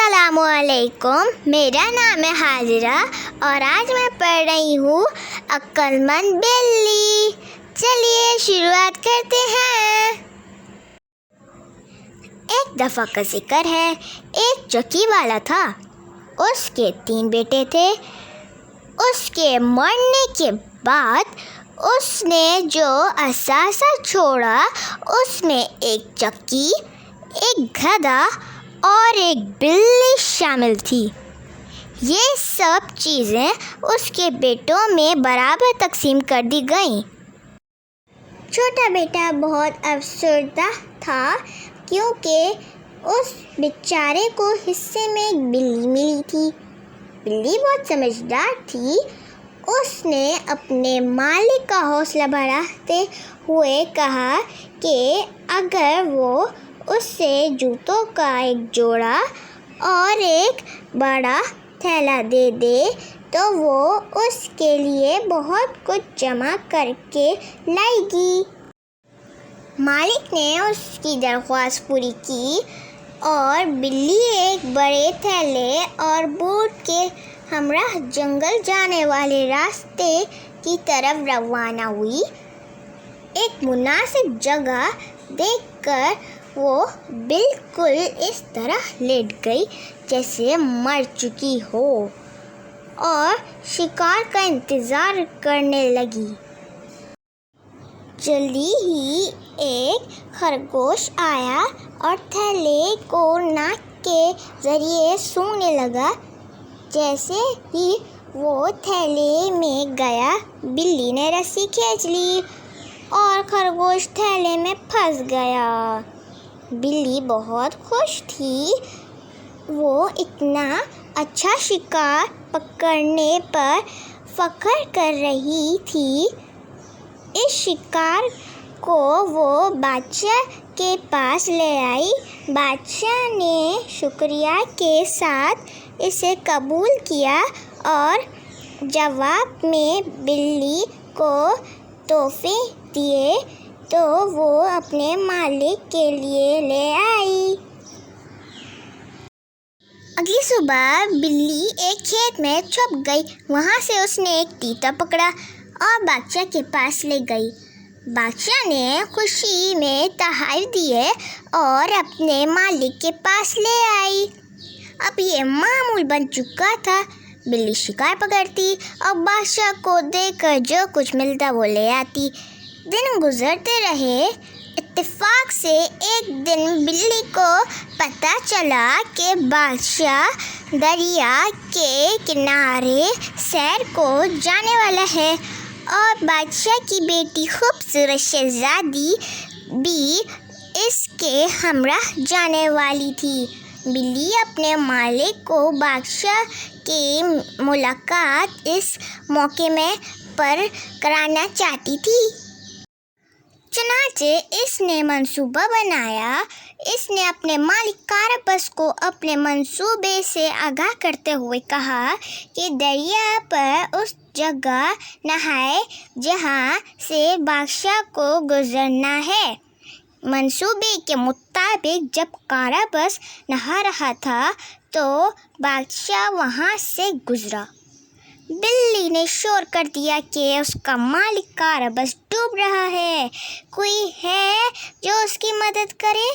अस्सलामुअलैकुम। मेरा नाम है हाजिरा और आज मैं पढ़ रही हूँ अक्लमंद बिल्ली। चलिए शुरुआत करते हैं। एक दफ़ा का जिक्र है, एक चक्की वाला था। उसके 3 बेटे थे। उसके मरने के बाद उसने जो असासा छोड़ा उसमें एक चक्की, एक गधा और एक बिल्ली शामिल थी। ये सब चीज़ें उसके बेटों में बराबर तकसीम कर दी गईं। छोटा बेटा बहुत अफसरदा था क्योंकि उस बेचारे को हिस्से में एक बिल्ली मिली थी। बिल्ली बहुत समझदार थी। उसने अपने मालिक का हौसला बढ़ाते हुए कहा कि अगर वो उससे जूतों का एक जोड़ा और एक बड़ा थैला दे दे तो वो उसके लिए बहुत कुछ जमा करके लाएगी। मालिक ने उसकी दरख्वास्त पूरी की और बिल्ली एक बड़े थैले और बूट के हमराह जंगल जाने वाले रास्ते की तरफ रवाना हुई। एक मुनासिब जगह देखकर वो बिल्कुल इस तरह लेट गई जैसे मर चुकी हो और शिकार का इंतज़ार करने लगी। जल्दी ही एक खरगोश आया और थैले को नाक के ज़रिए सूंघने लगा। जैसे ही वो थैले में गया, बिल्ली ने रस्सी खींच ली और खरगोश थैले में फंस गया। बिल्ली बहुत खुश थी। वो इतना अच्छा शिकार पकड़ने पर फ़ख्र कर रही थी। इस शिकार को वो बादशाह के पास ले आई। बादशाह ने शुक्रिया के साथ इसे कबूल किया और जवाब में बिल्ली को तोहफे दिए तो वो अपने मालिक के लिए ले आई। अगली सुबह बिल्ली एक खेत में छुप गई। वहाँ से उसने एक तीता पकड़ा और बादशाह के पास ले गई। बादशाह ने खुशी में तोहफे दिए और अपने मालिक के पास ले आई। अब ये मामूल बन चुका था। बिल्ली शिकार पकड़ती और बादशाह को देखकर जो कुछ मिलता वो ले आती। दिन गुजरते रहे। इत्तेफाक से एक दिन बिल्ली को पता चला कि बादशाह दरिया के किनारे सैर को जाने वाला है और बादशाह की बेटी खूबसूरत शहजादी भी इसके हमराह जाने वाली थी। बिल्ली अपने मालिक को बादशाह की मुलाकात इस मौके में पर कराना चाहती थी। चुनांचे इसने मंसूबा बनाया। इसने अपने मालिक कारबस को अपने मंसूबे से आगाह करते हुए कहा कि दरिया पर उस जगह नहाए जहाँ से बादशाह को गुजरना है। मंसूबे के मुताबिक जब कारबस नहा रहा था तो बादशाह वहाँ से गुजरा। बिल्ली ने शोर कर दिया कि उसका मालिक कारबस डूब रहा है, कोई है जो उसकी मदद करे।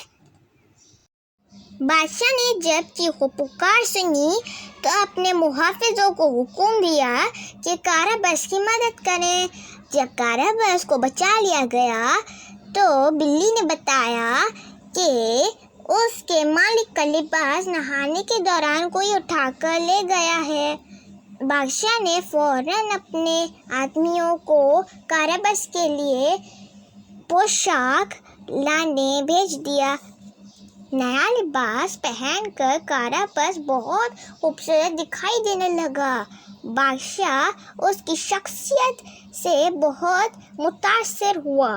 बादशाह ने जब चीखो पुकार सुनी तो अपने मुहाफिजों को हुक्म दिया कि कारबस की मदद करें। जब कारबस को बचा लिया गया तो बिल्ली ने बताया कि उसके मालिक का लिबास नहाने के दौरान कोई उठाकर ले गया है। बादशाह ने फ़ौरन अपने आदमियों को कारबस के लिए पोशाक लाने भेज दिया। नया लिबास पहनकर कारबस बहुत खूबसूरत दिखाई देने लगा। बादशाह उसकी शख्सियत से बहुत मुतासिर हुआ।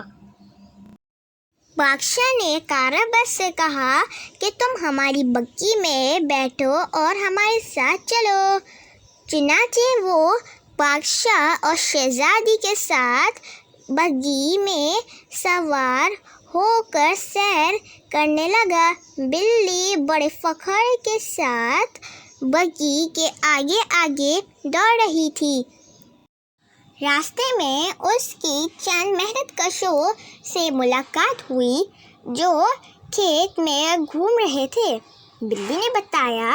बादशाह ने कारबस से कहा कि तुम हमारी बग्गी में बैठो और हमारे साथ चलो। चुनांचे वो बादशाह और शहजादी के साथ बग्गी में सवार ہو کر سیر کرنے لگا۔ بلی بڑے فخر کے ساتھ بگھی کے آگے آگے دوڑ رہی تھی۔ راستے میں اس کی چند محنت کشوں سے ملاقات ہوئی جو کھیت میں گھوم رہے تھے۔ بلی نے بتایا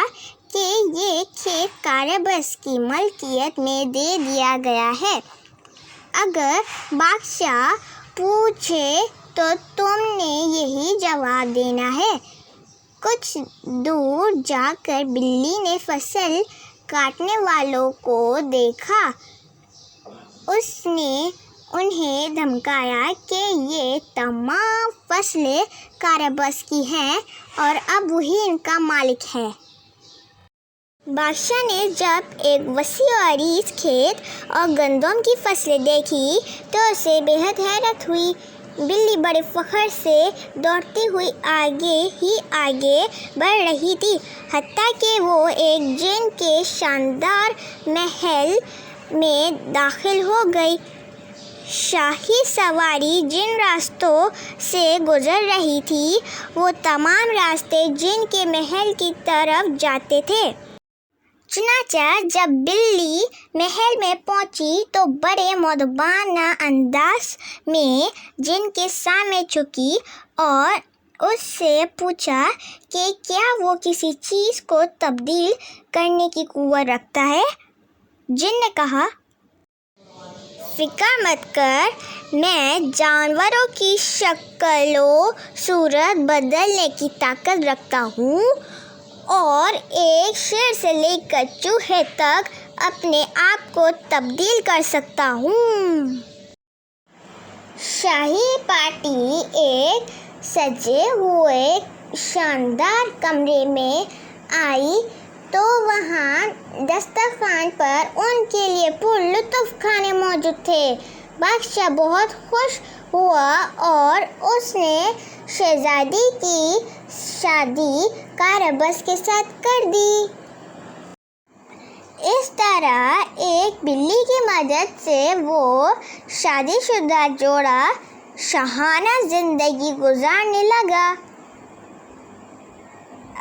کہ یہ کھیت کارباس کی ملکیت میں دے دیا گیا ہے۔ اگر بادشاہ پوچھے تو تم نے یہی جواب دینا ہے۔ کچھ دور جا کر بلی نے فصل کاٹنے والوں کو دیکھا۔ اس نے انہیں دھمکایا کہ یہ تمام فصلیں کارباس کی ہیں اور اب وہی ان کا مالک ہے۔ بادشاہ نے جب ایک وسیع و عریض کھیت اور گندم کی فصلیں دیکھی تو اسے بے حد حیرت ہوئی۔ بلی بڑے فخر سے دوڑتی ہوئی آگے ہی آگے بڑھ رہی تھی، حتیٰ کہ وہ ایک جن کے شاندار محل میں داخل ہو گئی۔ شاہی سواری جن راستوں سے گزر رہی تھی وہ تمام راستے جن کے محل کی طرف جاتے تھے۔ چنانچہ جب بلی محل میں پہنچی تو بڑے مؤدبانہ انداز میں جن کے سامنے جھکی اور اس سے پوچھا کہ کیا وہ کسی چیز کو تبدیل کرنے کی قوت رکھتا ہے۔ جن نے کہا، فکر مت کر، میں جانوروں کی شکل و صورت بدلنے کی طاقت رکھتا ہوں اور ایک شیر سے لے کر چوہے تک اپنے آپ کو تبدیل کر سکتا ہوں۔ شاہی پارٹی ایک سجے ہوئے شاندار کمرے میں آئی تو وہاں دسترخوان پر ان کے لیے پرلطف کھانے موجود تھے۔ بادشاہ بہت خوش ہوا اور اس نے شہزادی کی شادی کارباس کے ساتھ کر دی۔ اس طرح ایک بلی کی مدد سے وہ شادی شدہ جوڑا شاہانہ زندگی گزارنے لگا۔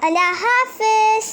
اللہ حافظ۔